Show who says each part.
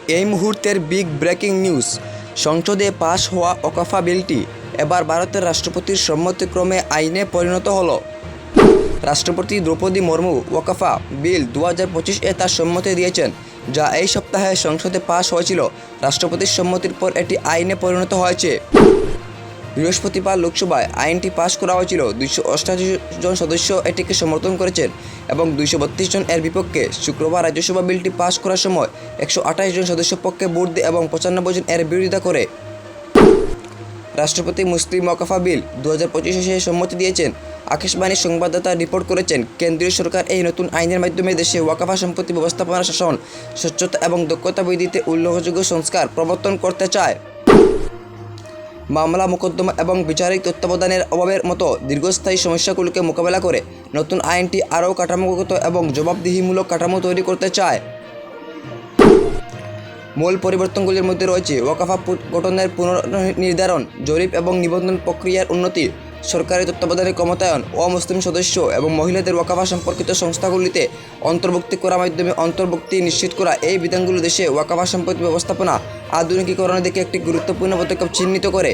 Speaker 1: এই মুহূর্তের big breaking news. সংসদে পাশ হওয়া ওয়াকফ বিলটি এবার ভারতের রাষ্ট্রপতির সম্মতিক্রমে আইনে পরিণত হলো। রাষ্ট্রপতি দ্রৌপদী মুর্মু ওয়াকফ বিল 2025-এ তার সম্মতি দিয়েছেন, যা এই সপ্তাহে সংসদে পাশ হয়েছিল। রাষ্ট্রপতির সম্মতির পর এটি আইনে পরিণত হয়েছে। বৃহস্পতিবার লোকসভায় আইনটি পাশ করা হয়েছিল। 288 জন সদস্য এটিকে সমর্থন করেছেন এবং 232 জন এর বিপক্ষে। শুক্রবার রাজ্যসভা বিলটি পাশ করার সময় 128 জন সদস্য পক্ষে ভোট দেয় এবং 95 জন এর বিরোধিতা করে। রাষ্ট্রপতি মুসলিম ওয়াকফ বিল 2025-এ সম্মতি দিয়েছেন। আকাশবাণীর সংবাদদাতা রিপোর্ট করেছেন, কেন্দ্রীয় সরকার এই নতুন আইনের মাধ্যমে দেশে ওয়াকফ সম্পত্তি ব্যবস্থাপনা, শাসন, স্বচ্ছতা এবং দক্ষতা বৃদ্ধিতে উল্লেখযোগ্য সংস্কার প্রবর্তন করতে চায়। মামলা, মোকদ্দমা এবং বিচারিক তত্ত্বাবধানের অভাবের মতো দীর্ঘস্থায়ী সমস্যাগুলোকে মোকাবেলা করে নতুন আইনটি আরও কাঠামোগত এবং জবাবদিহিমূলক কাঠামো তৈরি করতে চায়। মূল পরিবর্তনগুলির মধ্যে রয়েছে ওয়াকফ গঠনের পুনর্নির্ধারণ, জরিপ এবং নিবন্ধন প্রক্রিয়ার উন্নতি, সরকারি তত্ত্বাবধানের ক্ষমতায়ন, অমুসলিম সদস্য এবং মহিলাদের ওয়াকফ সম্পর্কিত সংস্থাগুলিতে অন্তর্ভুক্তি করার মাধ্যমে অন্তর্ভুক্তি নিশ্চিত করা। এই বিধানগুলো দেশে ওয়াকফ সম্পত্তি ব্যবস্থাপনা আধুনিকীকরণের দিকে একটি গুরুত্বপূর্ণ পদক্ষেপ চিহ্নিত করে।